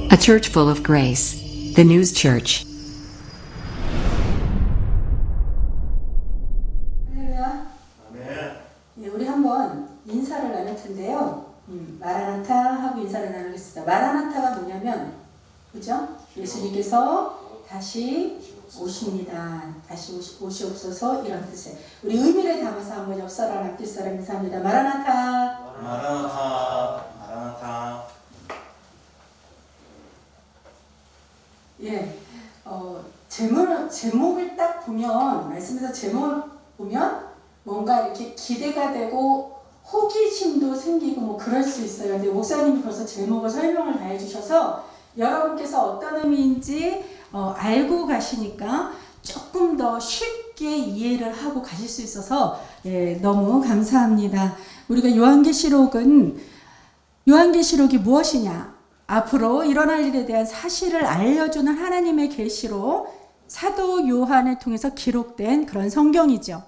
A church full of grace. The News Church. 할렐루야. 네, 우리 한번 인사를 나눌 텐데요. 마라나타 하고 인사를 나누겠습니다. 마라나타가 뭐냐면, 그죠? 예수님께서 다시 오십니다. 다시 오시옵소서, 이런 뜻에 우리 의미를 담아서 한번 옆사람 앞뒷 사람 인사합니다. 마라나타. 마라나타, 마라나타. 예, 제목을 딱 보면, 말씀에서 제목을 보면 뭔가 이렇게 기대가 되고 호기심도 생기고 뭐 그럴 수 있어요. 근데 목사님이 벌써 제목을 설명을 다 해주셔서 여러분께서 어떤 의미인지 알고 가시니까 조금 더 쉽게 이해를 하고 가실 수 있어서 너무 감사합니다. 우리가 요한계시록이 무엇이냐? 앞으로 일어날 일에 대한 사실을 알려주는 하나님의 계시로 사도 요한을 통해서 기록된 그런 성경이죠.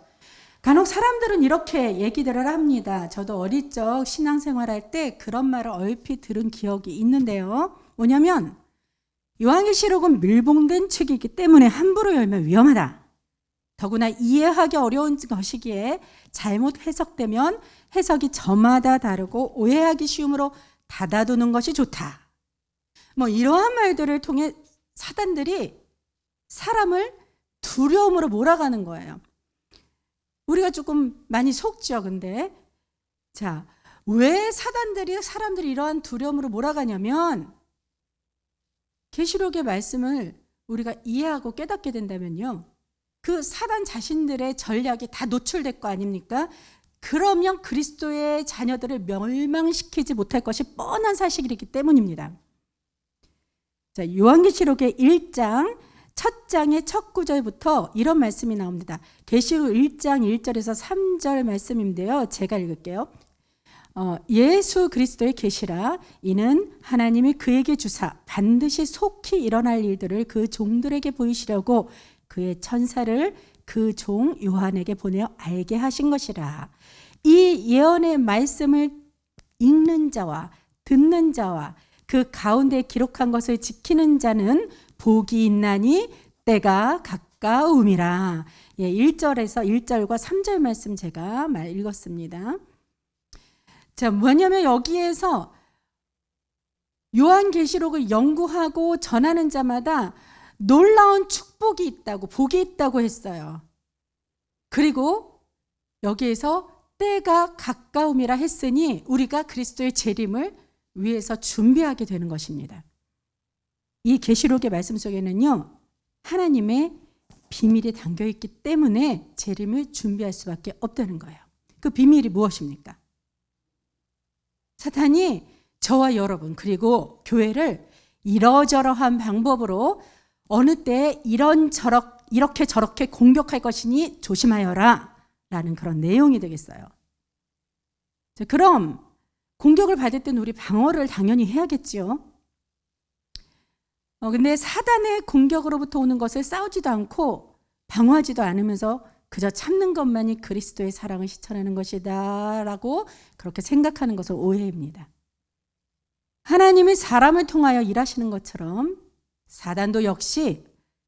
간혹 사람들은 이렇게 얘기들을 합니다. 저도 어릴 적 신앙생활할 때 그런 말을 얼핏 들은 기억이 있는데요. 뭐냐면 요한계시록은 밀봉된 책이기 때문에 함부로 열면 위험하다. 더구나 이해하기 어려운 것이기에 잘못 해석되면 해석이 저마다 다르고 오해하기 쉬우므로 닫아두는 것이 좋다. 뭐 이러한 말들을 통해 사단들이 사람을 두려움으로 몰아가는 거예요. 우리가 조금 많이 속죠. 근데 자, 왜 사람들이 이러한 두려움으로 몰아가냐면 계시록의 말씀을 우리가 이해하고 깨닫게 된다면요, 그 사단 자신들의 전략이 다 노출될 거 아닙니까? 그러면 그리스도의 자녀들을 멸망시키지 못할 것이 뻔한 사실이기 때문입니다. 자, 요한계시록의 1장 첫 장의 첫 구절부터 이런 말씀이 나옵니다. 계시록 1장 1절에서 3절 말씀인데요. 제가 읽을게요. 예수 그리스도의 계시라. 이는 하나님이 그에게 주사 반드시 속히 일어날 일들을 그 종들에게 보이시려고 그의 천사를 그 종 요한에게 보내어 알게 하신 것이라. 이 예언의 말씀을 읽는 자와 듣는 자와 그 가운데 기록한 것을 지키는 자는 복이 있나니 때가 가까움이라. 1절과 3절 말씀 제가 읽었습니다. 자, 뭐냐면 여기에서 요한계시록을 연구하고 전하는 자마다 놀라운 축복이 있다고, 복이 있다고 했어요. 그리고 여기에서 때가 가까움이라 했으니 우리가 그리스도의 재림을 위해서 준비하게 되는 것입니다. 이 계시록의 말씀 속에는요, 하나님의 비밀이 담겨 있기 때문에 재림을 준비할 수밖에 없다는 거예요. 그 비밀이 무엇입니까? 사탄이 저와 여러분 그리고 교회를 이러저러한 방법으로 어느 때 이렇게 저렇게 공격할 것이니 조심하여라 라는 그런 내용이 되겠어요. 자, 그럼 공격을 받을 때는 우리 방어를 당연히 해야겠죠. 근데 사단의 공격으로부터 오는 것을 싸우지도 않고 방어하지도 않으면서 그저 참는 것만이 그리스도의 사랑을 실천하는 것이다 라고 그렇게 생각하는 것을 오해입니다. 하나님이 사람을 통하여 일하시는 것처럼 사단도 역시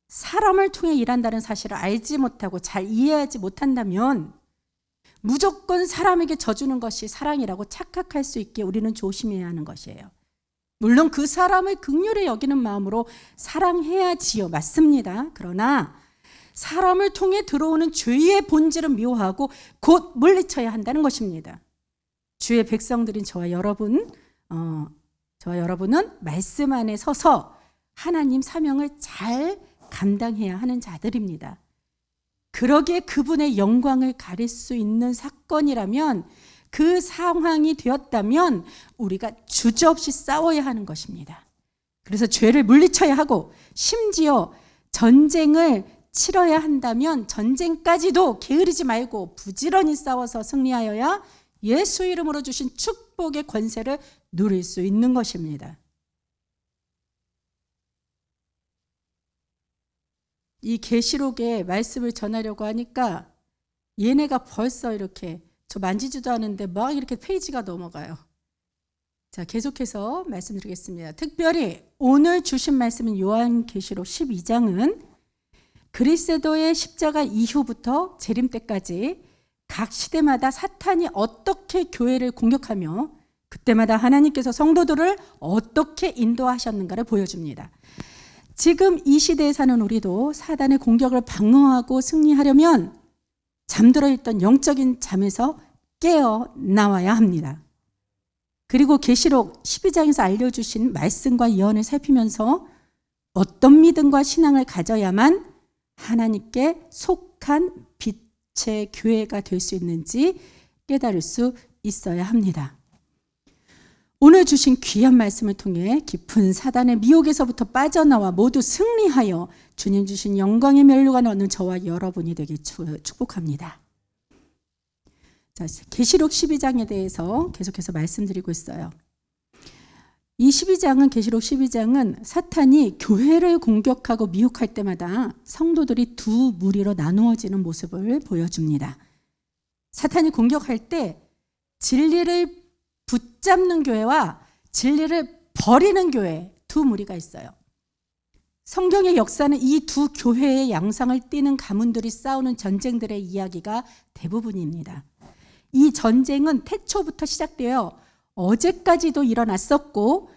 사람을 통해 일한다는 사실을 알지 못하고 잘 이해하지 못한다면 무조건 사람에게 져주는 것이 사랑이라고 착각할 수 있게 우리는 조심해야 하는 것이에요. 물론 그 사람을 긍휼히 여기는 마음으로 사랑해야지요. 맞습니다. 그러나 사람을 통해 들어오는 죄의 본질은 미워하고 곧 물리쳐야 한다는 것입니다. 주의 백성들인 저와 여러분은 말씀 안에 서서 하나님 사명을 잘 감당해야 하는 자들입니다. 그러기에 그분의 영광을 가릴 수 있는 사건이라면, 그 상황이 되었다면 우리가 주저없이 싸워야 하는 것입니다. 그래서 죄를 물리쳐야 하고 심지어 전쟁을 치러야 한다면 전쟁까지도 게으르지 말고 부지런히 싸워서 승리하여야 예수 이름으로 주신 축복의 권세를 누릴 수 있는 것입니다. 이 계시록의 말씀을 전하려고 하니까 얘네가 벌써 이렇게 저 만지지도 않은데 막 이렇게 페이지가 넘어가요. 자, 계속해서 말씀드리겠습니다. 특별히 오늘 주신 말씀인 요한계시록 12장은 그리스도의 십자가 이후부터 재림 때까지 각 시대마다 사탄이 어떻게 교회를 공격하며 그때마다 하나님께서 성도들을 어떻게 인도하셨는가를 보여줍니다. 지금 이 시대에 사는 우리도 사단의 공격을 방어하고 승리하려면 잠들어 있던 영적인 잠에서 깨어나와야 합니다. 그리고 계시록 12장에서 알려주신 말씀과 예언을 살피면서 어떤 믿음과 신앙을 가져야만 하나님께 속한 빛의 교회가 될 수 있는지 깨달을 수 있어야 합니다. 오늘 주신 귀한 말씀을 통해 깊은 사단의 미혹에서부터 빠져나와 모두 승리하여 주님 주신 영광의 면류관을 얻는 저와 여러분이 되길 축복합니다. 자, 계시록 12장에 대해서 계속해서 말씀드리고 있어요. 이 12장은 계시록 12장은 사탄이 교회를 공격하고 미혹할 때마다 성도들이 두 무리로 나누어지는 모습을 보여줍니다. 사탄이 공격할 때 진리를 붙잡는 교회와 진리를 버리는 교회 두 무리가 있어요. 성경의 역사는 이 두 교회의 양상을 띠는 가문들이 싸우는 전쟁들의 이야기가 대부분입니다. 이 전쟁은 태초부터 시작되어 어제까지도 일어났었고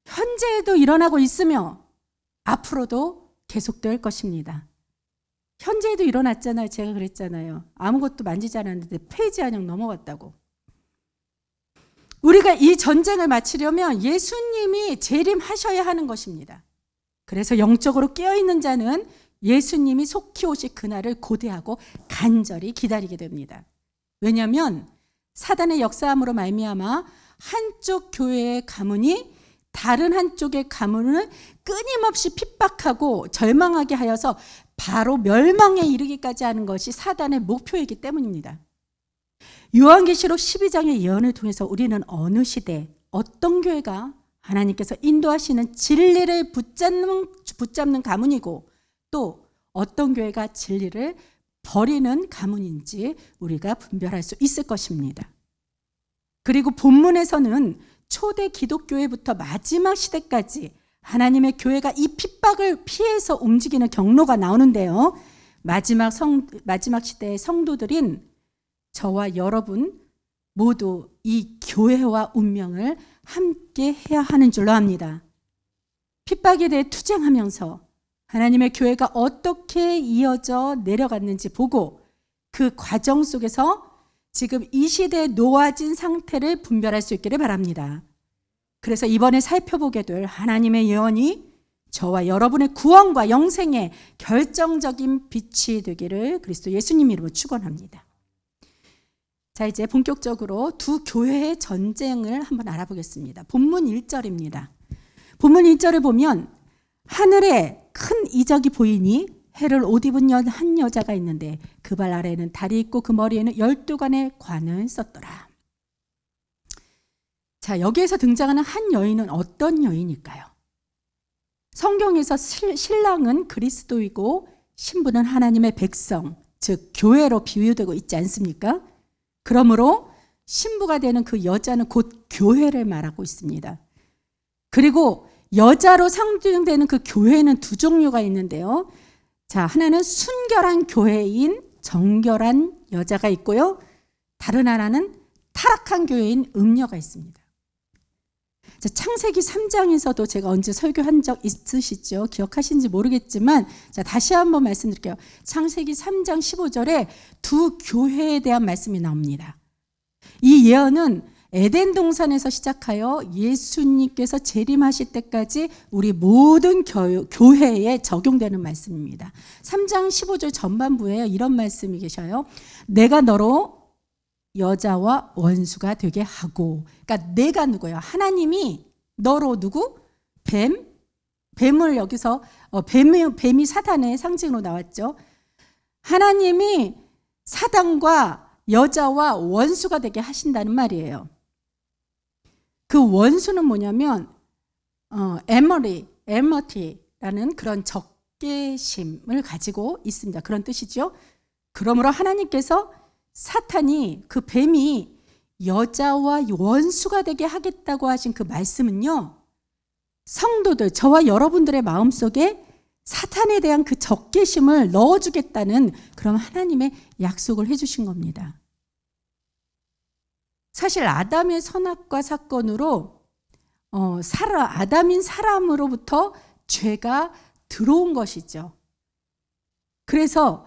현재에도 일어나고 있으며 앞으로도 계속될 것입니다. 현재에도 일어났잖아요. 제가 그랬잖아요. 아무것도 만지지 않았는데 페이지 한양 넘어갔다고. 우리가 이 전쟁을 마치려면 예수님이 재림하셔야 하는 것입니다. 그래서 영적으로 깨어있는 자는 예수님이 속히 오실 그날을 고대하고 간절히 기다리게 됩니다. 왜냐하면 사단의 역사함으로 말미암아 한쪽 교회의 가문이 다른 한쪽의 가문을 끊임없이 핍박하고 절망하게 하여서 바로 멸망에 이르기까지 하는 것이 사단의 목표이기 때문입니다. 요한계시록 12장의 예언을 통해서 우리는 어느 시대, 어떤 교회가 하나님께서 인도하시는 진리를 붙잡는 가문이고 또 어떤 교회가 진리를 버리는 가문인지 우리가 분별할 수 있을 것입니다. 그리고 본문에서는 초대 기독교회부터 마지막 시대까지 하나님의 교회가 이 핍박을 피해서 움직이는 경로가 나오는데요. 마지막 시대의 성도들인 저와 여러분 모두 이 교회와 운명을 함께 해야 하는 줄로 압니다. 핍박에 대해 투쟁하면서 하나님의 교회가 어떻게 이어져 내려갔는지 보고 그 과정 속에서 지금 이 시대에 놓아진 상태를 분별할 수 있기를 바랍니다. 그래서 이번에 살펴보게 될 하나님의 예언이 저와 여러분의 구원과 영생의 결정적인 빛이 되기를 그리스도 예수님 이름으로 축원합니다. 자, 이제 본격적으로 두 교회의 전쟁을 한번 알아보겠습니다. 본문 1절입니다. 본문 1절을 보면 하늘에 큰 이적이 보이니 해를 옷 입은 한 여자가 있는데 그 발 아래에는 달이 있고 그 머리에는 12관의 관을 썼더라. 자, 여기에서 등장하는 한 여인은 어떤 여인일까요? 성경에서 신랑은 그리스도이고 신부는 하나님의 백성, 즉 교회로 비유되고 있지 않습니까? 그러므로 신부가 되는 그 여자는 곧 교회를 말하고 있습니다. 그리고 여자로 상징되는 그 교회는 두 종류가 있는데요. 자, 하나는 순결한 교회인 정결한 여자가 있고요. 다른 하나는 타락한 교회인 음녀가 있습니다. 자, 창세기 3장에서도 제가 언제 설교한 적 있으시죠? 기억하시는지 모르겠지만 자, 다시 한번 말씀드릴게요. 창세기 3장 15절에 두 교회에 대한 말씀이 나옵니다. 이 예언은 에덴 동산에서 시작하여 예수님께서 재림하실 때까지 우리 모든 교회에 적용되는 말씀입니다. 3장 15절 전반부에 이런 말씀이 계셔요. 내가 너로 여자와 원수가 되게 하고, 그러니까 내가 누구예요? 하나님이 너로 누구? 뱀을 여기서 뱀이 사탄의 상징으로 나왔죠. 하나님이 사단과 여자와 원수가 되게 하신다는 말이에요. 그 원수는 뭐냐면 에머티라는 그런 적개심을 가지고 있습니다. 그런 뜻이죠. 그러므로 하나님께서 사탄이 그 뱀이 여자와 원수가 되게 하겠다고 하신 그 말씀은요, 성도들, 저와 여러분들의 마음속에 사탄에 대한 그 적개심을 넣어주겠다는 그런 하나님의 약속을 해주신 겁니다. 사실 아담의 선악과 사건으로 아담인 사람으로부터 죄가 들어온 것이죠. 그래서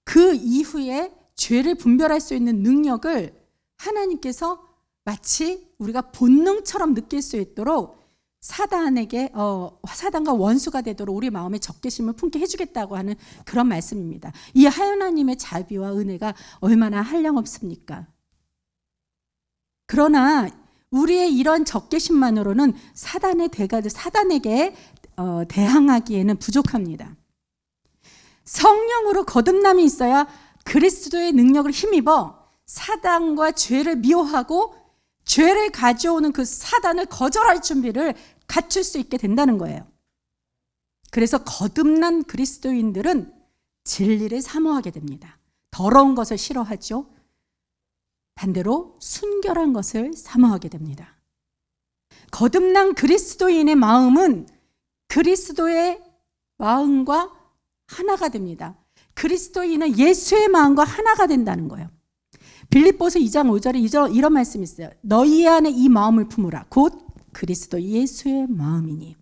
그 이후에 죄를 분별할 수 있는 능력을 하나님께서 마치 우리가 본능처럼 느낄 수 있도록 사단과 원수가 되도록 우리 마음에 적개심을 품게 해주겠다고 하는 그런 말씀입니다. 이 하나님의 자비와 은혜가 얼마나 한량없습니까? 그러나 우리의 이런 적개심만으로는 사단에게 대항하기에는 부족합니다. 성령으로 거듭남이 있어야 그리스도의 능력을 힘입어 사단과 죄를 미워하고 죄를 가져오는 그 사단을 거절할 준비를 갖출 수 있게 된다는 거예요. 그래서 거듭난 그리스도인들은 진리를 사모하게 됩니다. 더러운 것을 싫어하죠. 반대로 순결한 것을 사모하게 됩니다. 거듭난 그리스도인의 마음은 그리스도의 마음과 하나가 됩니다. 그리스도인은 예수의 마음과 하나가 된다는 거예요. 빌립보서 2장 5절에 이런 말씀이 있어요. 너희 안에 이 마음을 품으라. 곧 그리스도 예수의 마음이니.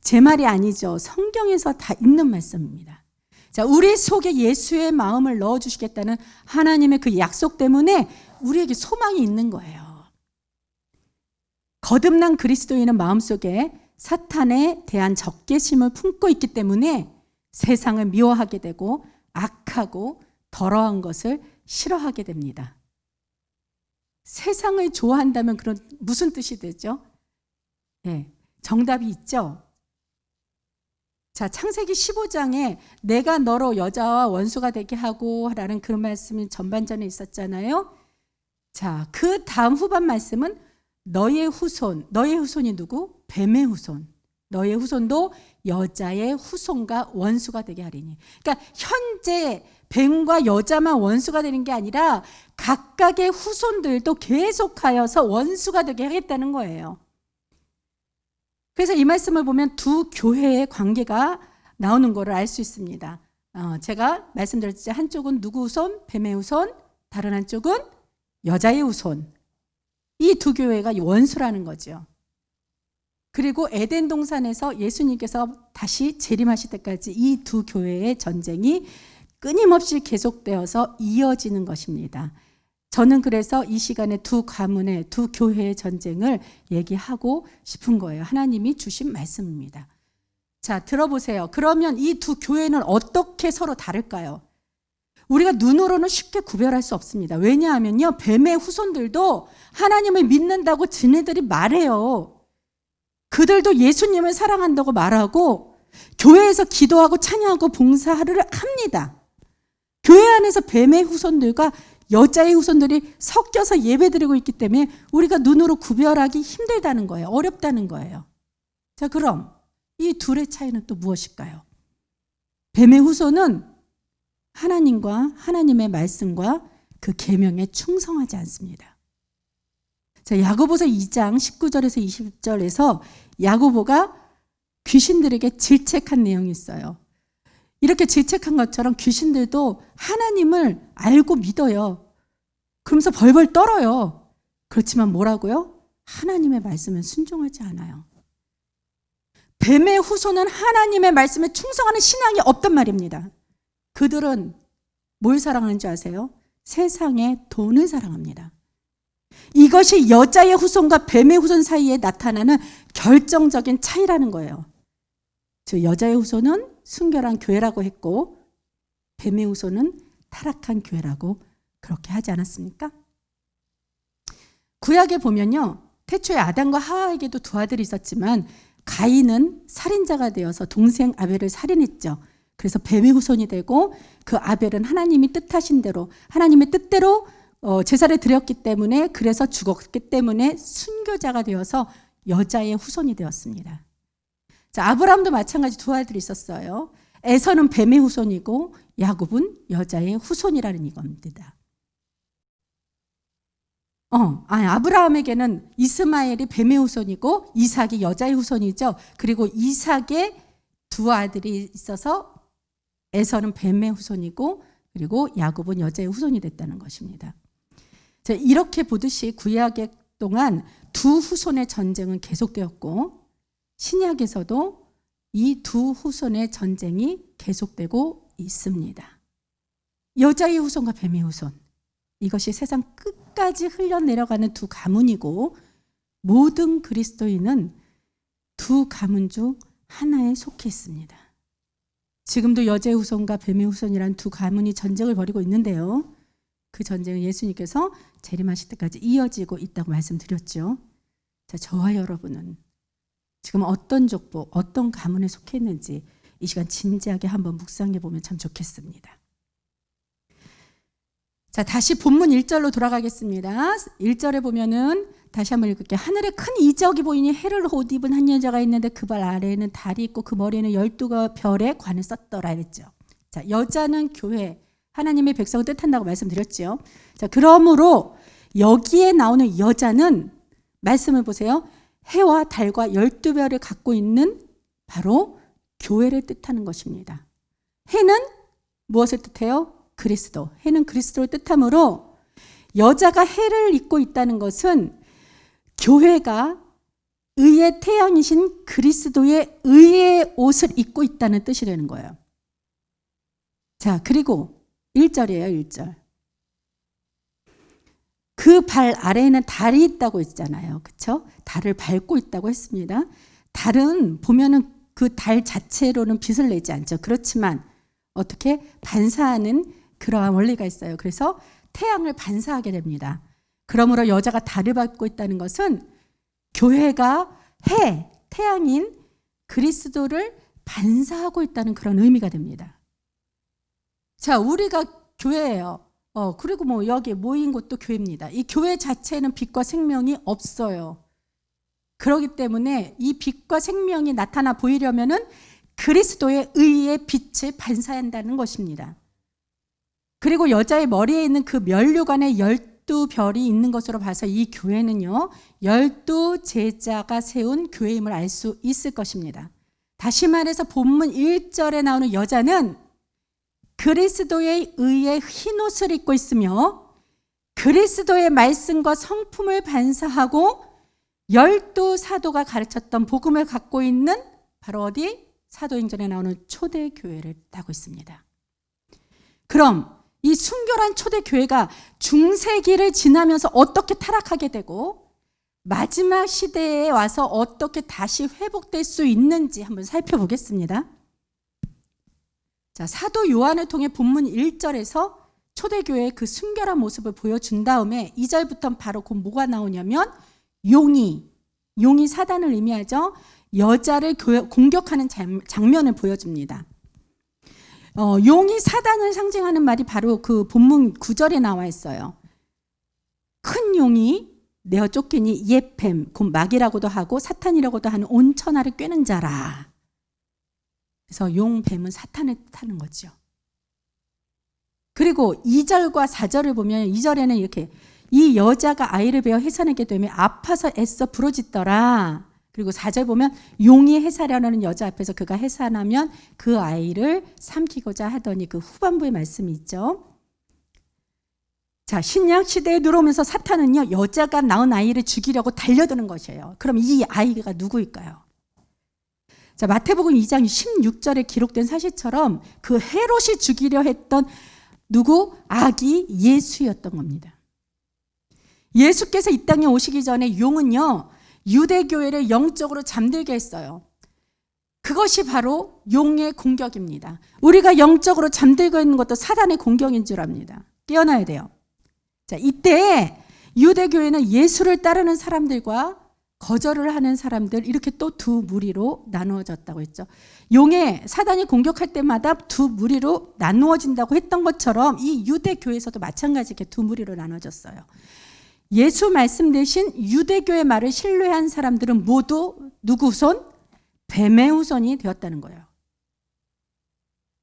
제 말이 아니죠. 성경에서 다 있는 말씀입니다. 자, 우리 속에 예수의 마음을 넣어주시겠다는 하나님의 그 약속 때문에 우리에게 소망이 있는 거예요. 거듭난 그리스도인은 마음속에 사탄에 대한 적개심을 품고 있기 때문에 세상을 미워하게 되고 악하고 더러운 것을 싫어하게 됩니다. 세상을 좋아한다면 그런 무슨 뜻이 되죠? 네, 정답이 있죠. 자, 창세기 15장에 내가 너로 여자와 원수가 되게 하고 라는 그런 말씀이 전반전에 있었잖아요. 자, 그 다음 후반 말씀은 너의 후손이 누구? 뱀의 후손. 너의 후손도 여자의 후손과 원수가 되게 하리니. 그러니까 현재 뱀과 여자만 원수가 되는 게 아니라 각각의 후손들도 계속하여서 원수가 되게 하겠다는 거예요. 그래서 이 말씀을 보면 두 교회의 관계가 나오는 것을 알 수 있습니다. 제가 말씀드렸듯이 한쪽은 누구 후손? 뱀의 후손. 다른 한쪽은 여자의 후손. 이 두 교회가 원수라는 거죠. 그리고 에덴 동산에서 예수님께서 다시 재림하실 때까지 이 두 교회의 전쟁이 끊임없이 계속되어서 이어지는 것입니다. 저는 그래서 이 시간에 두 가문의 두 교회의 전쟁을 얘기하고 싶은 거예요. 하나님이 주신 말씀입니다. 자, 들어보세요. 그러면 이 두 교회는 어떻게 서로 다를까요? 우리가 눈으로는 쉽게 구별할 수 없습니다. 왜냐하면요, 뱀의 후손들도 하나님을 믿는다고 지네들이 말해요. 그들도 예수님을 사랑한다고 말하고 교회에서 기도하고 찬양하고 봉사를 합니다. 교회 안에서 뱀의 후손들과 여자의 후손들이 섞여서 예배드리고 있기 때문에 우리가 눈으로 구별하기 힘들다는 거예요. 어렵다는 거예요. 자, 그럼 이 둘의 차이는 또 무엇일까요? 뱀의 후손은 하나님과 하나님의 말씀과 그 계명에 충성하지 않습니다. 자, 야고보서 2장 19절에서 20절에서 야고보가 귀신들에게 질책한 내용이 있어요. 이렇게 질책한 것처럼 귀신들도 하나님을 알고 믿어요. 그러면서 벌벌 떨어요. 그렇지만 뭐라고요? 하나님의 말씀에 순종하지 않아요. 뱀의 후손은 하나님의 말씀에 충성하는 신앙이 없단 말입니다. 그들은 뭘 사랑하는 줄 아세요? 세상의 돈을 사랑합니다. 이것이 여자의 후손과 뱀의 후손 사이에 나타나는 결정적인 차이라는 거예요. 즉 여자의 후손은 순결한 교회라고 했고 뱀의 후손은 타락한 교회라고 그렇게 하지 않았습니까? 구약에 보면요, 태초에 아담과 하와에게도 두 아들이 있었지만 가인은 살인자가 되어서 동생 아벨을 살인했죠. 그래서 뱀의 후손이 되고 그 아벨은 하나님이 뜻하신 대로 하나님의 뜻대로 제사를 드렸기 때문에 그래서 죽었기 때문에 순교자가 되어서 여자의 후손이 되었습니다. 자, 아브라함도 마찬가지 두 아들이 있었어요. 에서는 뱀의 후손이고 야곱은 여자의 후손이라는 이겁니다. 아브라함에게는 이스마엘이 뱀의 후손이고 이삭이 여자의 후손이죠. 그리고 이삭의 두 아들이 있어서 에서는 뱀의 후손이고 그리고 야곱은 여자의 후손이 됐다는 것입니다. 자, 이렇게 보듯이 구약의 동안 두 후손의 전쟁은 계속되었고 신약에서도 이 두 후손의 전쟁이 계속되고 있습니다. 여자의 후손과 뱀의 후손, 이것이 세상 끝까지 흘러내려가는 두 가문이고 모든 그리스도인은 두 가문 중 하나에 속해 있습니다. 지금도 여자의 후손과 뱀의 후손이란 두 가문이 전쟁을 벌이고 있는데요. 그 전쟁은 예수님께서 재림하실 때까지 이어지고 있다고 말씀드렸죠. 자, 저와 여러분은 지금 어떤 족보, 어떤 가문에 속해 있는지 이 시간 진지하게 한번 묵상해 보면 참 좋겠습니다. 자, 다시 본문 1절로 돌아가겠습니다. 1절에 보면은 다시 한번 읽을게요. 하늘에 큰 이적이 보이니 해를 옷 입은 한 여자가 있는데 그 발 아래에는 달이 있고 그 머리에는 12별의 관을 썼더라 했죠. 자, 여자는 교회, 하나님의 백성을 뜻한다고 말씀드렸죠. 자, 그러므로 여기에 나오는 여자는 말씀을 보세요. 해와 달과 12별을 갖고 있는 바로 교회를 뜻하는 것입니다. 해는 무엇을 뜻해요? 그리스도. 해는 그리스도를 뜻하므로 여자가 해를 입고 있다는 것은 교회가 의의 태양이신 그리스도의 의의 옷을 입고 있다는 뜻이 되는 거예요. 자, 그리고 1절이에요. 1절. 그 발 아래에는 달이 있다고 했잖아요. 그렇죠? 달을 밟고 있다고 했습니다. 달은 보면은 그 달 자체로는 빛을 내지 않죠. 그렇지만 어떻게 반사하는 그러한 원리가 있어요. 그래서 태양을 반사하게 됩니다. 그러므로 여자가 달을 밟고 있다는 것은 교회가 태양인 그리스도를 반사하고 있다는 그런 의미가 됩니다. 자, 우리가 교회예요. 그리고 뭐 여기 모인 곳도 교회입니다. 이 교회 자체에는 빛과 생명이 없어요. 그렇기 때문에 이 빛과 생명이 나타나 보이려면은 그리스도의 의의 빛을 반사한다는 것입니다. 그리고 여자의 머리에 있는 그 면류관에 12별이 있는 것으로 봐서 이 교회는요, 12제자가 세운 교회임을 알 수 있을 것입니다. 다시 말해서 본문 1절에 나오는 여자는 그리스도의 의의 흰옷을 입고 있으며 그리스도의 말씀과 성품을 반사하고 12사도가 가르쳤던 복음을 갖고 있는 바로 어디? 사도행전에 나오는 초대교회를 따고 있습니다. 그럼 이 순결한 초대교회가 중세기를 지나면서 어떻게 타락하게 되고 마지막 시대에 와서 어떻게 다시 회복될 수 있는지 한번 살펴보겠습니다. 자, 사도 요한을 통해 본문 1절에서 초대교회의 그 순결한 모습을 보여준 다음에 2절부터 바로 곧 뭐가 나오냐면 용이 사단을 의미하죠. 여자를 공격하는 장면을 보여줍니다. 용이 사단을 상징하는 말이 바로 그 본문 9절에 나와 있어요. 큰 용이 내어 쫓기니 옛뱀, 곧 마귀라고도 하고 사탄이라고도 하는 온천하를 꿰는 자라. 그래서 용, 뱀은 사탄을 뜻하는 거죠. 그리고 2절과 4절을 보면 2절에는 이렇게 이 여자가 아이를 베어 해산하게 되면 아파서 애써 부르짖더라. 그리고 4절 보면 용이 해산하려는 여자 앞에서 그가 해산하면 그 아이를 삼키고자 하더니 그 후반부의 말씀이 있죠. 자, 신약 시대에 들어오면서 사탄은요, 여자가 낳은 아이를 죽이려고 달려드는 것이에요. 그럼 이 아이가 누구일까요? 자, 마태복음 2장 16절에 기록된 사실처럼 그 헤롯이 죽이려 했던 누구? 아기 예수였던 겁니다. 예수께서 이 땅에 오시기 전에 용은요, 유대교회를 영적으로 잠들게 했어요. 그것이 바로 용의 공격입니다. 우리가 영적으로 잠들고 있는 것도 사단의 공격인 줄 압니다. 깨어나야 돼요. 자, 이때 유대교회는 예수를 따르는 사람들과 거절을 하는 사람들, 이렇게 또 두 무리로 나누어졌다고 했죠. 용의 사단이 공격할 때마다 두 무리로 나누어진다고 했던 것처럼 이 유대교회에서도 마찬가지게 두 무리로 나눠졌어요. 예수 말씀 대신 유대교의 말을 신뢰한 사람들은 모두 누구 후손? 뱀의 후손이 되었다는 거예요.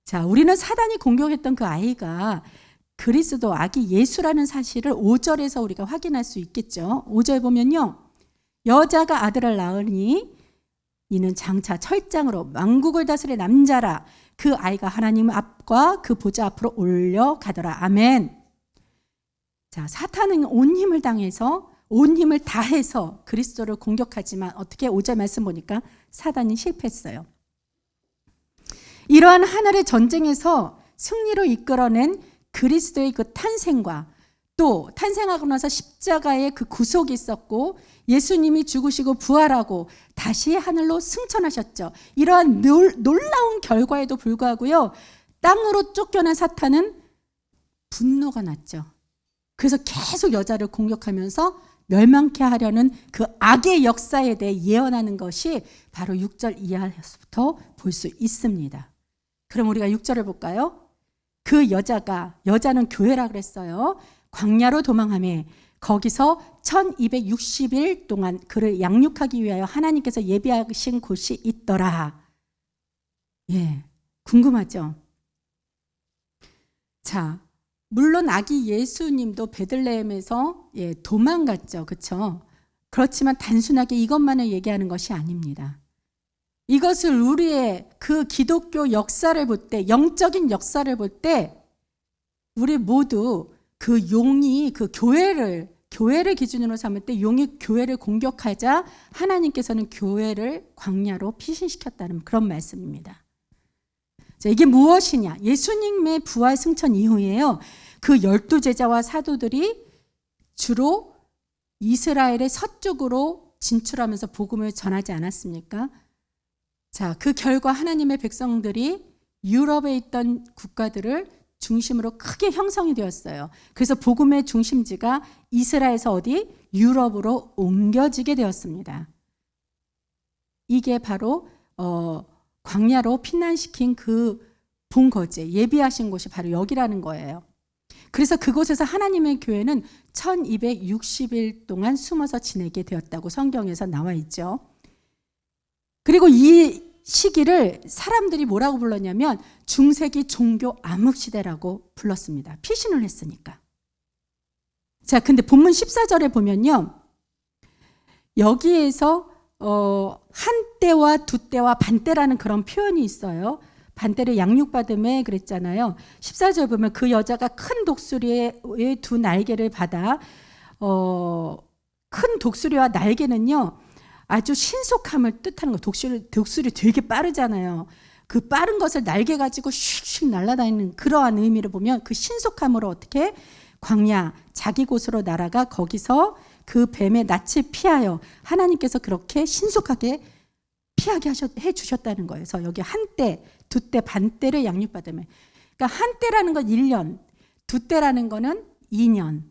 자, 우리는 사단이 공격했던 그 아이가 그리스도 아기 예수라는 사실을 5절에서 우리가 확인할 수 있겠죠. 5절 보면요. 여자가 아들을 낳으니 이는 장차 철장으로 만국을 다스릴 남자라. 그 아이가 하나님 앞과 그 보좌 앞으로 올려가더라. 아멘. 자, 사탄은 온 힘을 당해서 온 힘을 다해서 그리스도를 공격하지만 어떻게 5절 말씀 보니까 사단이 실패했어요. 이러한 하늘의 전쟁에서 승리로 이끌어낸 그리스도의 그 탄생과 또 탄생하고 나서 십자가의 그 구속이 있었고 예수님이 죽으시고 부활하고 다시 하늘로 승천하셨죠. 이러한 놀라운 결과에도 불구하고요. 땅으로 쫓겨난 사탄은 분노가 났죠. 그래서 계속 여자를 공격하면서 멸망케 하려는 그 악의 역사에 대해 예언하는 것이 바로 6절 이하에서부터 볼 수 있습니다. 그럼 우리가 6절을 볼까요? 그 여자는 교회라 그랬어요. 광야로 도망하며 거기서 1260일 동안 그를 양육하기 위하여 하나님께서 예비하신 곳이 있더라. 예, 궁금하죠? 자, 물론 아기 예수님도 베들레헴에서 도망갔죠. 그렇죠? 그렇지만 단순하게 이것만을 얘기하는 것이 아닙니다. 이것을 우리의 그 기독교 역사를 볼 때, 영적인 역사를 볼 때 우리 모두 그 용이 그 교회를 기준으로 삼을 때 용이 교회를 공격하자 하나님께서는 교회를 광야로 피신시켰다는 그런 말씀입니다. 자, 이게 무엇이냐? 예수님의 부활 승천 이후에요. 그 12제자와 사도들이 주로 이스라엘의 서쪽으로 진출하면서 복음을 전하지 않았습니까? 자, 그 결과 하나님의 백성들이 유럽에 있던 국가들을 중심으로 크게 형성이 되었어요. 그래서 복음의 중심지가 이스라엘에서 어디? 유럽으로 옮겨지게 되었습니다. 이게 바로 광야로 피난시킨 그 본거지, 예비하신 곳이 바로 여기라는 거예요. 그래서 그곳에서 하나님의 교회는 1260일 동안 숨어서 지내게 되었다고 성경에서 나와 있죠. 그리고 이 시기를 사람들이 뭐라고 불렀냐면 중세기 종교 암흑시대라고 불렀습니다. 피신을 했으니까. 자, 근데 본문 14절에 보면요. 여기에서 한때와 두때와 반때라는 그런 표현이 있어요. 반때를 양육받음에 그랬잖아요. 14절 보면 그 여자가 큰 독수리의 두 날개를 받아 큰 독수리와 날개는요. 아주 신속함을 뜻하는 거. 독수리 되게 빠르잖아요. 그 빠른 것을 날개 가지고 슉슉 날아다니는 그러한 의미를 보면 그 신속함으로 어떻게 광야 자기 곳으로 날아가 거기서 그 뱀의 낯을 피하여 하나님께서 그렇게 신속하게 피하게 해주셨다는 거예요. 그래서 여기 한때, 두때, 반때를 양육받으면 그러니까 한때라는 건 1년, 두때라는 거는 2년,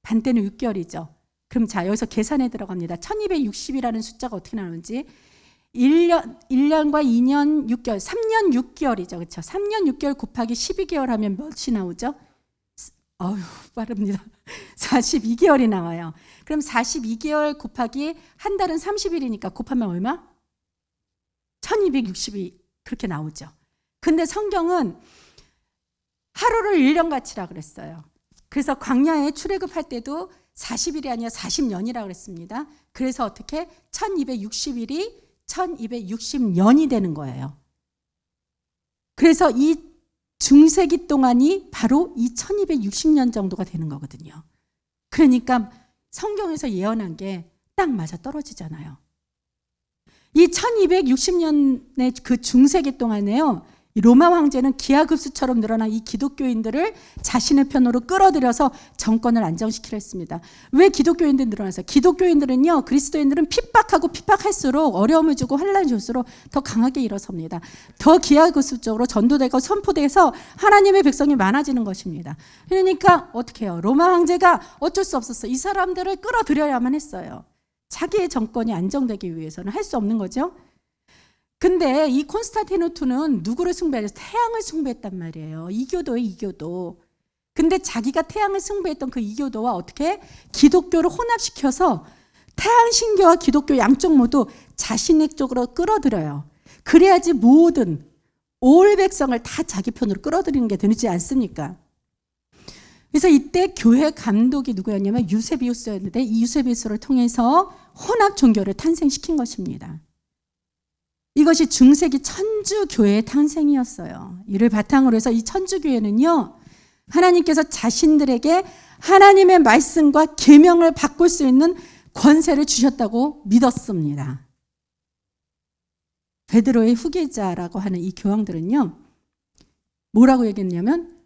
반때는 6개월이죠. 그럼 자, 여기서 계산에 들어갑니다. 1260이라는 숫자가 어떻게 나오는지 1년과 2년 6개월, 3년 6개월이죠. 그렇죠? 3년 6개월 곱하기 12개월 하면 몇이 나오죠? 어휴, 빠릅니다. 42개월이 나와요. 그럼 42개월 곱하기 한 달은 30일이니까 곱하면 얼마? 1260이 그렇게 나오죠. 근데 성경은 하루를 1년가치라 그랬어요. 그래서 광야에 출애굽할 때도 40일이 아니라 40년이라고 그랬습니다. 그래서 어떻게 1260일이 1260년이 되는 거예요. 그래서 이 중세기 동안이 바로 이 1260년 정도가 되는 거거든요. 그러니까 성경에서 예언한 게 딱 맞아 떨어지잖아요. 이 1260년의 그 중세기 동안에요. 로마 황제는 기하급수처럼 늘어난 이 기독교인들을 자신의 편으로 끌어들여서 정권을 안정시키려 했습니다. 왜 기독교인들이 늘어났어요? 기독교인들은요, 그리스도인들은 핍박할수록 어려움을 주고 환난을 줄수록 더 강하게 일어섭니다. 더 기하급수적으로 전도되고 선포돼서 하나님의 백성이 많아지는 것입니다. 그러니까 어떻게 해요? 로마 황제가 어쩔 수 없었어요. 이 사람들을 끌어들여야만 했어요. 자기의 정권이 안정되기 위해서는 할 수 없는 거죠. 근데 이 콘스탄티누스는 누구를 숭배해서 태양을 숭배했단 말이에요. 이교도예요, 이교도. 근데 자기가 태양을 숭배했던 그 이교도와 어떻게 기독교를 혼합시켜서 태양 신교와 기독교 양쪽 모두 자신의 쪽으로 끌어들여요. 그래야지 모든 올 백성을 다 자기 편으로 끌어들이는 게 되지 않습니까? 그래서 이때 교회 감독이 누구였냐면 유세비우스였는데 이 유세비우스를 통해서 혼합 종교를 탄생시킨 것입니다. 이것이 중세기 천주교회의 탄생이었어요. 이를 바탕으로 해서 이 천주교회는요, 하나님께서 자신들에게 하나님의 말씀과 계명을 바꿀 수 있는 권세를 주셨다고 믿었습니다. 베드로의 후계자라고 하는 이 교황들은요, 뭐라고 얘기했냐면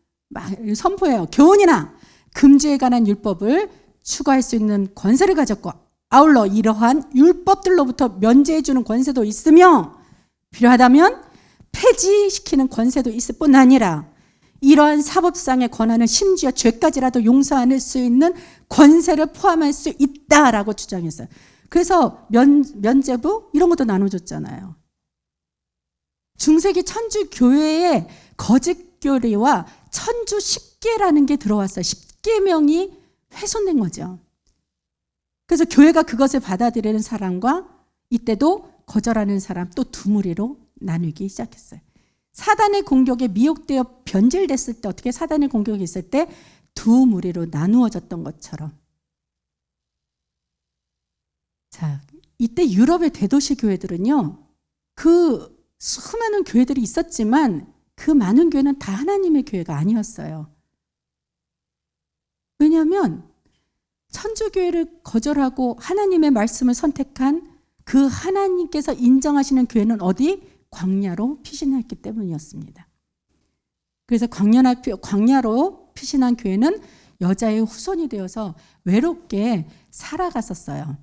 선포해요. 교훈이나 금주에 관한 율법을 추구할 수 있는 권세를 가졌고 아울러 이러한 율법들로부터 면제해주는 권세도 있으며 필요하다면 폐지시키는 권세도 있을 뿐 아니라 이러한 사법상의 권한은 심지어 죄까지라도 용서할 수 있는 권세를 포함할 수 있다라고 주장했어요. 그래서 면죄부 이런 것도 나눠줬잖아요. 중세기 천주교회에 거짓교리와 천주 십계라는 게 들어왔어요. 십계명이 훼손된 거죠. 그래서 교회가 그것을 받아들이는 사람과 이때도 거절하는 사람 또 두 무리로 나누기 시작했어요. 사단의 공격에 미혹되어 변질됐을 때 어떻게 사단의 공격이 있을 때 두 무리로 나누어졌던 것처럼. 자, 이때 유럽의 대도시 교회들은요, 그 수많은 교회들이 있었지만 그 많은 교회는 다 하나님의 교회가 아니었어요. 왜냐하면 천주교회를 거절하고 하나님의 말씀을 선택한 그 하나님께서 인정하시는 교회는 어디? 광야로 피신했기 때문이었습니다. 그래서 광야로 피신한 교회는 여자의 후손이 되어서 외롭게 살아갔었어요.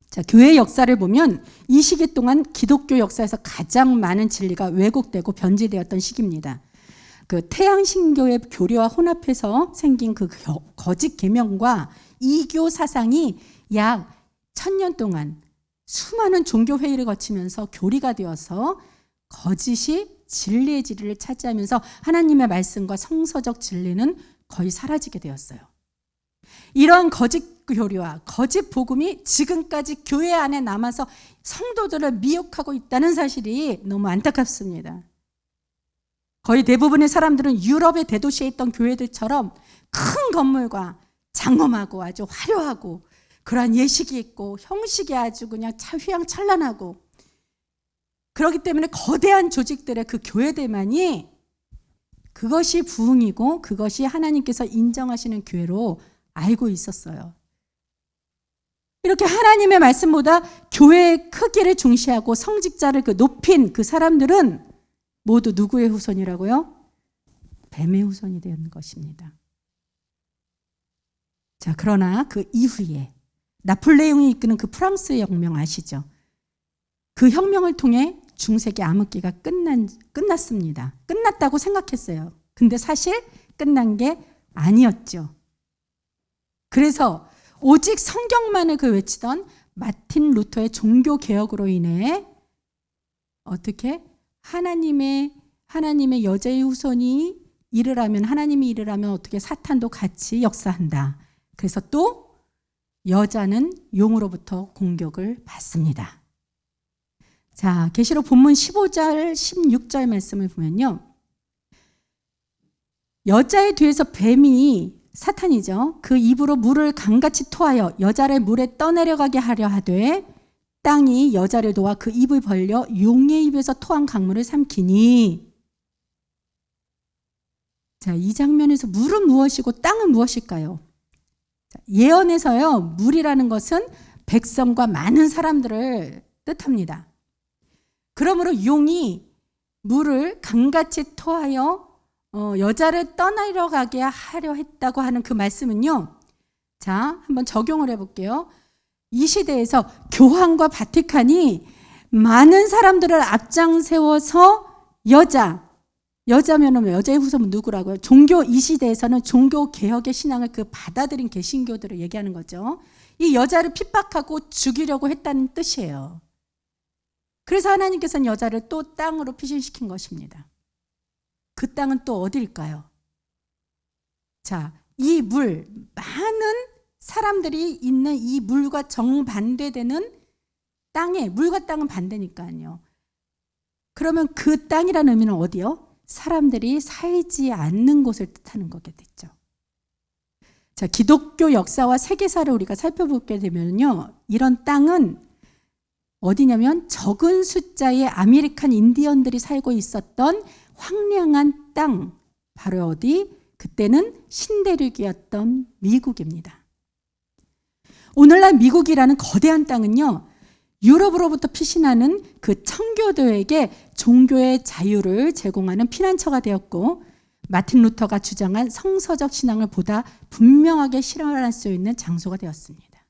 자, 교회 역사를 보면 이 시기 동안 기독교 역사에서 가장 많은 진리가 왜곡되고 변질되었던 시기입니다. 그 태양신교의 교리와 혼합해서 생긴 그 거짓 계명과 이교 사상이 약 1000년 동안 수많은 종교 회의를 거치면서 교리가 되어서 거짓이 진리의 진리를 차지하면서 하나님의 말씀과 성서적 진리는 거의 사라지게 되었어요. 이러한 거짓 교리와 거짓 복음이 지금까지 교회 안에 남아서 성도들을 미혹하고 있다는 사실이 너무 안타깝습니다. 거의 대부분의 사람들은 유럽의 대도시에 있던 교회들처럼 큰 건물과 장엄하고 아주 화려하고 그러한 예식이 있고 형식이 아주 그냥 휘황찬란하고 그렇기 때문에 거대한 조직들의 그 교회들만이 그것이 부흥이고 그것이 하나님께서 인정하시는 교회로 알고 있었어요. 이렇게 하나님의 말씀보다 교회의 크기를 중시하고 성직자를 높인 그 사람들은 모두 누구의 후손이라고요? 뱀의 후손이 된 것입니다. 자, 그러나 그 이후에 나폴레옹이 이끄는 그 프랑스 혁명 아시죠? 그 혁명을 통해 중세기 암흑기가 끝났습니다. 끝났다고 생각했어요. 근데 사실 끝난 게 아니었죠. 그래서 오직 성경만을 외치던 마틴 루터의 종교 개혁으로 인해 어떻게 하나님의 여자의 후손이 일을 하면 하나님이 일을 하면 어떻게 사탄도 같이 역사한다. 그래서 또 여자는 용으로부터 공격을 받습니다. 자, 계시록 본문 15절 16절 말씀을 보면요. 여자의 뒤에서 뱀이 사탄이죠. 그 입으로 물을 강같이 토하여 여자를 물에 떠내려가게 하려 하되 땅이 여자를 도와 그 입을 벌려 용의 입에서 토한 강물을 삼키니. 자, 이 장면에서 물은 무엇이고 땅은 무엇일까요? 자, 예언에서요, 물이라는 것은 백성과 많은 사람들을 뜻합니다. 그러므로 용이 물을 강같이 토하여 여자를 떠나려가게 하려 했다고 하는 그 말씀은요. 자, 한번 적용을 해볼게요. 이 시대에서 교황과 바티칸이 많은 사람들을 앞장세워서 여자면 여자의 후손은 누구라고요? 이 시대에서는 종교 개혁의 신앙을 받아들인 개신교들을 얘기하는 거죠. 이 여자를 핍박하고 죽이려고 했다는 뜻이에요. 그래서 하나님께서는 여자를 또 땅으로 피신시킨 것입니다. 그 땅은 또 어디일까요? 자, 이 많은 사람들이 있는 이 물과 정반대되는 땅에, 물과 땅은 반대니까요. 그러면 그 땅이라는 의미는 어디요? 사람들이 살지 않는 곳을 뜻하는 거겠죠. 자, 기독교 역사와 세계사를 우리가 살펴보게 되면요, 이런 땅은 어디냐면 적은 숫자의 아메리칸 인디언들이 살고 있었던 황량한 땅, 바로 어디? 그때는 신대륙이었던 미국입니다. 오늘날 미국이라는 거대한 땅은요, 유럽으로부터 피신하는 그 청교도에게 종교의 자유를 제공하는 피난처가 되었고, 마틴 루터가 주장한 성서적 신앙을 보다 분명하게 실현할 수 있는 장소가 되었습니다.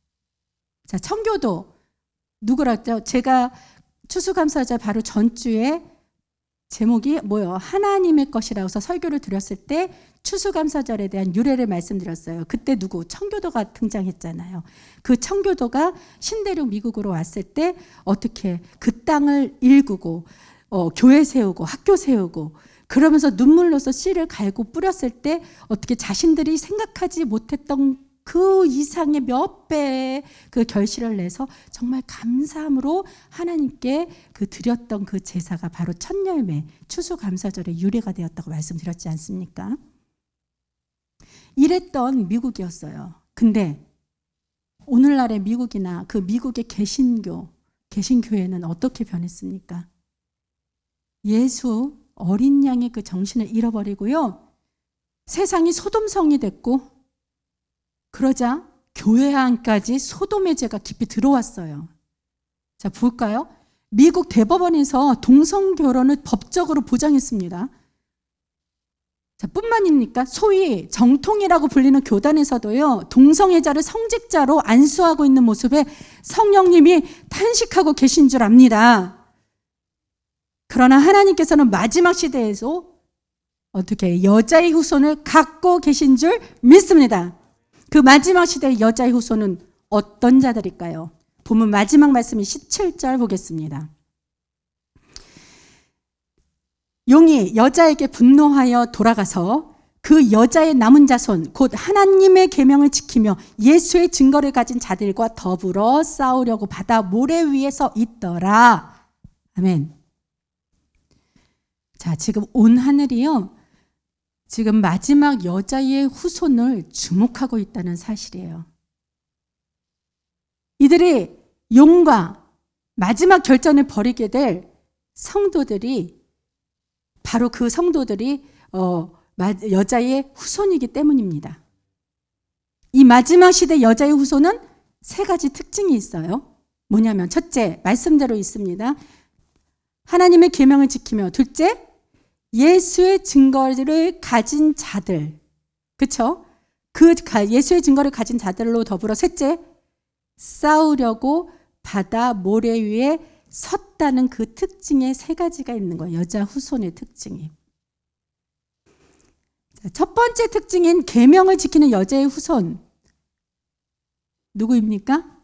자, 청교도 누구랄까요? 제가 추수감사절 바로 전주에 제목이 뭐요? 하나님의 것이라고서 설교를 드렸을 때 추수감사절에 대한 유래를 말씀드렸어요. 그때 누구? 청교도가 등장했잖아요. 그 청교도가 신대륙 미국으로 왔을 때 어떻게 그 땅을 일구고 교회 세우고 학교 세우고 그러면서 눈물로서 씨를 갈고 뿌렸을 때 어떻게 자신들이 생각하지 못했던 그 이상의 몇 배의 그 결실을 내서 정말 감사함으로 하나님께 그 드렸던 그 제사가 바로 첫 열매 추수감사절의 유래가 되었다고 말씀드렸지 않습니까? 이랬던 미국이었어요. 근데 오늘날의 미국이나 그 미국의 개신교회는 어떻게 변했습니까? 예수 어린 양의 그 정신을 잃어버리고요, 세상이 소돔성이 됐고, 그러자 교회 안까지 소돔의 죄가 깊이 들어왔어요. 자, 볼까요? 미국 대법원에서 동성결혼을 법적으로 보장했습니다. 자, 뿐만입니까? 소위 정통이라고 불리는 교단에서도요, 동성애자를 성직자로 안수하고 있는 모습에 성령님이 탄식하고 계신 줄 압니다. 그러나 하나님께서는 마지막 시대에서 어떻게 여자의 후손을 갖고 계신 줄 믿습니다. 그 마지막 시대의 여자의 후손은 어떤 자들일까요? 본문 마지막 말씀이 17절 보겠습니다. 용이 여자에게 분노하여 돌아가서 그 여자의 남은 자손 곧 하나님의 계명을 지키며 예수의 증거를 가진 자들과 더불어 싸우려고 바다 모래 위에 서 있더라. 아멘. 자, 지금 온 하늘이요, 지금 마지막 여자의 후손을 주목하고 있다는 사실이에요. 이들이 용과 마지막 결전을 벌이게 될 성도들이 바로 그 성도들이 여자의 후손이기 때문입니다. 이 마지막 시대 여자의 후손은 세 가지 특징이 있어요. 뭐냐면 첫째, 말씀대로 있습니다. 하나님의 계명을 지키며, 둘째, 예수의 증거를 가진 자들, 그렇죠? 그 예수의 증거를 가진 자들로 더불어 셋째, 싸우려고 바다 모래 위에 섰다는 그 특징의 세 가지가 있는 거예요. 여자 후손의 특징이. 첫 번째 특징인 계명을 지키는 여자의 후손, 누구입니까?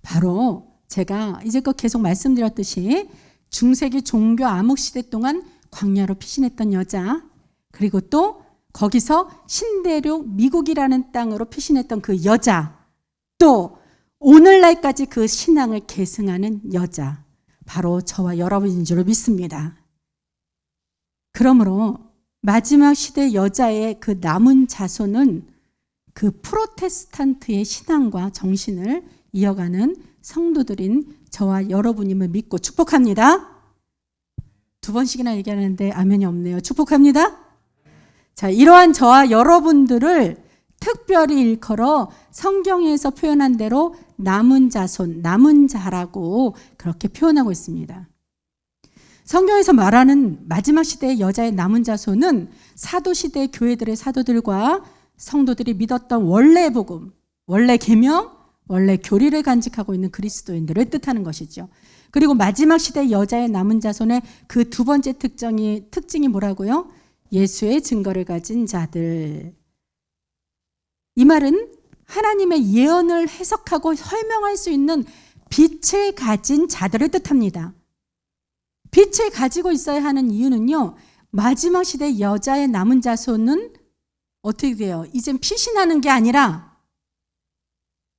바로 제가 이제껏 계속 말씀드렸듯이 중세기 종교 암흑 시대 동안 광야로 피신했던 여자, 그리고 또 거기서 신대륙 미국이라는 땅으로 피신했던 그 여자, 또 오늘날까지 그 신앙을 계승하는 여자, 바로 저와 여러분인 줄 믿습니다. 그러므로 마지막 시대 여자의 그 남은 자손은 그 프로테스탄트의 신앙과 정신을 이어가는 성도들인 저와 여러분임을 믿고 축복합니다. 두 번씩이나 얘기하는데 아멘이 없네요. 축복합니다. 자, 이러한 저와 여러분들을 특별히 일컬어 성경에서 표현한 대로 남은 자손, 남은 자라고 그렇게 표현하고 있습니다. 성경에서 말하는 마지막 시대의 여자의 남은 자손은 사도시대의 교회들의 사도들과 성도들이 믿었던 원래 복음, 원래 계명, 원래 교리를 간직하고 있는 그리스도인들을 뜻하는 것이죠. 그리고 마지막 시대의 여자의 남은 자손의 그 두 번째 특징이 뭐라고요? 예수의 증거를 가진 자들. 이 말은 하나님의 예언을 해석하고 설명할 수 있는 빛을 가진 자들을 뜻합니다. 빛을 가지고 있어야 하는 이유는요, 마지막 시대 여자의 남은 자손은 어떻게 돼요? 이젠 피신하는 게 아니라,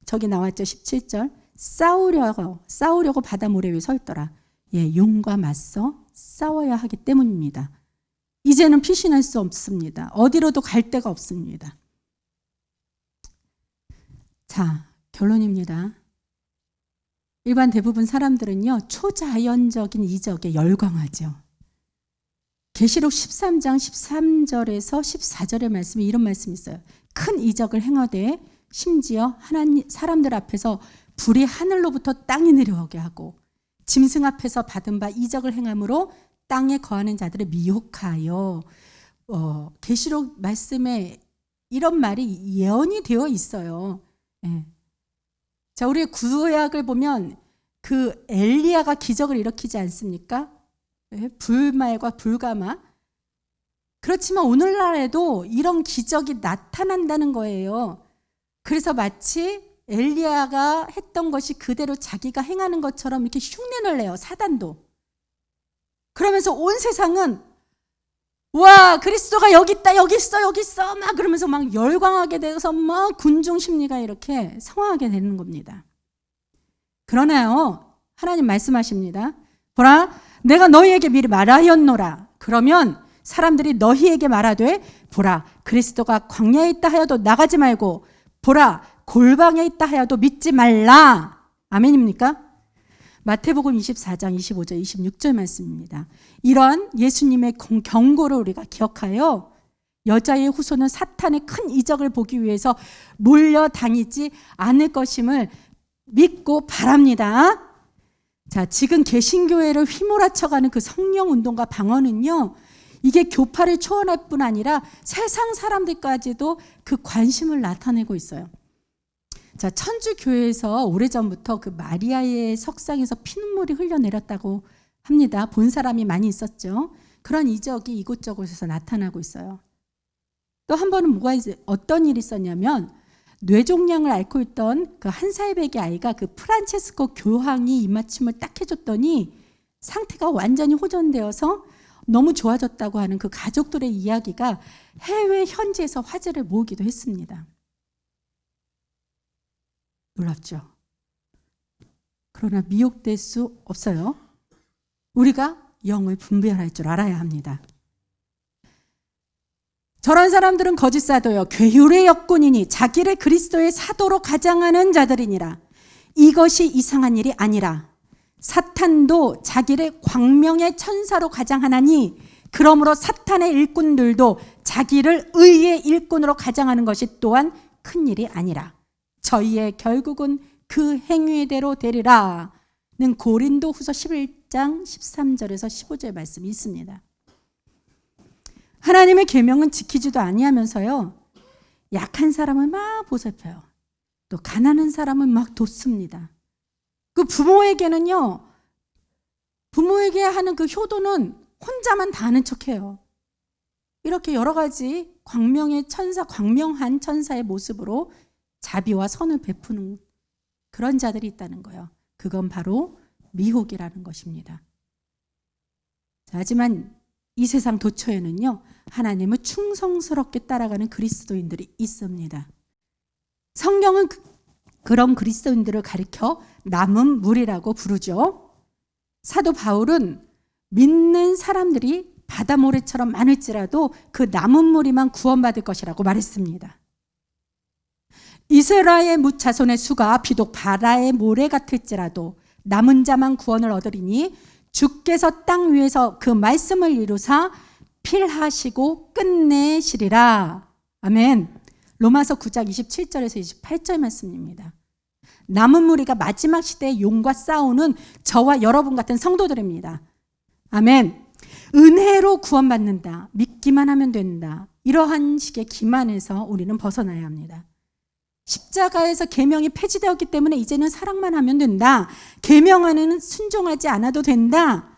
저기 나왔죠, 17절. 싸우려고 바다 모래 위에 서 있더라. 예, 용과 맞서 싸워야 하기 때문입니다. 이제는 피신할 수 없습니다. 어디로도 갈 데가 없습니다. 자, 결론입니다. 일반 대부분 사람들은요, 초자연적인 이적에 열광하죠. 계시록 13장 13절에서 14절의 말씀에 이런 말씀이 있어요. 큰 이적을 행하되 심지어 하나님 사람들 앞에서 불이 하늘로부터 땅에 내려오게 하고 짐승 앞에서 받은 바 이적을 행함으로 땅에 거하는 자들을 미혹하여 계시록 말씀에 이런 말이 예언이 되어 있어요. 예. 자, 우리 구약을 보면 그 엘리야가 기적을 일으키지 않습니까? 예? 불말과 불가마. 그렇지만 오늘날에도 이런 기적이 나타난다는 거예요. 그래서 마치 엘리야가 했던 것이 그대로 자기가 행하는 것처럼 이렇게 흉내를 내요. 사단도. 그러면서 온 세상은 와, 그리스도가 여기 있다, 여기 있어, 여기 있어 막 그러면서 막 열광하게 돼서 막 군중 심리가 이렇게 성하게 되는 겁니다. 그러나요, 하나님 말씀하십니다. 보라, 내가 너희에게 미리 말하였노라. 그러면 사람들이 너희에게 말하되 보라, 그리스도가 광야에 있다 하여도 나가지 말고 보라, 골방에 있다 하여도 믿지 말라. 아멘입니까? 마태복음 24장 25절 26절 말씀입니다. 이런 예수님의 경고를 우리가 기억하여 여자의 후손은 사탄의 큰 이적을 보기 위해서 몰려다니지 않을 것임을 믿고 바랍니다. 자, 지금 개신교회를 휘몰아쳐가는 그 성령운동과 방언은요, 이게 교파를 초월할 뿐 아니라 세상 사람들까지도 그 관심을 나타내고 있어요. 자, 천주교회에서 오래전부터 그 마리아의 석상에서 피눈물이 흘러내렸다고 합니다. 본 사람이 많이 있었죠. 그런 이적이 이곳저곳에서 나타나고 있어요. 또 한 번은 어떤 일이 있었냐면 뇌종양을 앓고 있던 그 1살배기 아이가 그 프란체스코 교황이 입맞춤을 딱 해줬더니 상태가 완전히 호전되어서 너무 좋아졌다고 하는 그 가족들의 이야기가 해외 현지에서 화제를 모으기도 했습니다. 놀랍죠? 그러나 미혹될 수 없어요. 우리가 영을 분별할 줄 알아야 합니다. 저런 사람들은 거짓 사도요 괴율의 역군이니 자기를 그리스도의 사도로 가장하는 자들이니라. 이것이 이상한 일이 아니라 사탄도 자기를 광명의 천사로 가장하나니 그러므로 사탄의 일꾼들도 자기를 의의 일꾼으로 가장하는 것이 또한 큰 일이 아니라 저희의 결국은 그 행위대로 되리라는 고린도후서 11장 13절에서 15절 말씀이 있습니다. 하나님의 계명은 지키지도 아니하면서요, 약한 사람을 막 보살펴요. 또 가난한 사람을 막 돕습니다. 그 부모에게는요, 부모에게 하는 그 효도는 혼자만 다 아는 척해요. 이렇게 여러 가지 광명한 천사의 모습으로 자비와 선을 베푸는 그런 자들이 있다는 거예요. 그건 바로 미혹이라는 것입니다. 자, 하지만 이 세상 도처에는요, 하나님을 충성스럽게 따라가는 그리스도인들이 있습니다. 성경은 그런 그리스도인들을 가리켜 남은 무리라고 부르죠. 사도 바울은 믿는 사람들이 바다 모래처럼 많을지라도 그 남은 무리만 구원받을 것이라고 말했습니다. 이스라엘 무자손의 수가 비록 바다의 모래 같을지라도 남은 자만 구원을 얻으리니 주께서 땅 위에서 그 말씀을 이루사 필하시고 끝내시리라. 아멘. 로마서 9장 27절에서 28절 말씀입니다. 남은 무리가 마지막 시대의 용과 싸우는 저와 여러분 같은 성도들입니다. 아멘. 은혜로 구원받는다. 믿기만 하면 된다. 이러한 식의 기만에서 우리는 벗어나야 합니다. 십자가에서 계명이 폐지되었기 때문에 이제는 사랑만 하면 된다. 계명 안에는 순종하지 않아도 된다.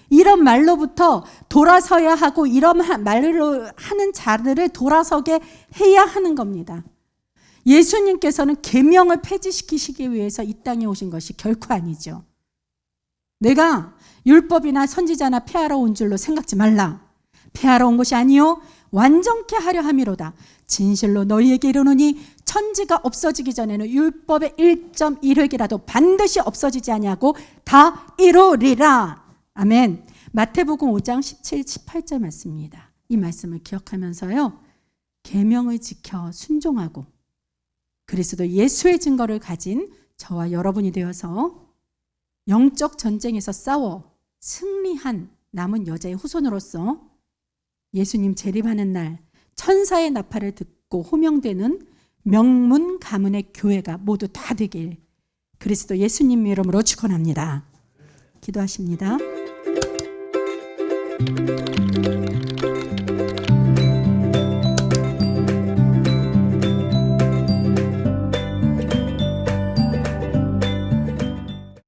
이런 말로부터 돌아서야 하고 이런 말로 하는 자들을 돌아서게 해야 하는 겁니다. 예수님께서는 계명을 폐지시키시기 위해서 이 땅에 오신 것이 결코 아니죠. 내가 율법이나 선지자나 폐하러 온 줄로 생각지 말라. 폐하러 온 것이 아니요 완전케 하려 함이로다. 진실로 너희에게 이르노니 천지가 없어지기 전에는 율법의 1.1획이라도 반드시 없어지지 아니하고 다 이루리라. 아멘. 마태복음 5장 17, 18절 말씀입니다. 이 말씀을 기억하면서요, 계명을 지켜 순종하고 그리스도 예수의 증거를 가진 저와 여러분이 되어서 영적 전쟁에서 싸워 승리한 남은 여자의 후손으로서 예수님 재림하는 날 천사의 나팔을 듣고 호명되는 명문 가문의 교회가 모두 다 되길 그리스도 예수님 이름으로 축원합니다. 기도하십니다.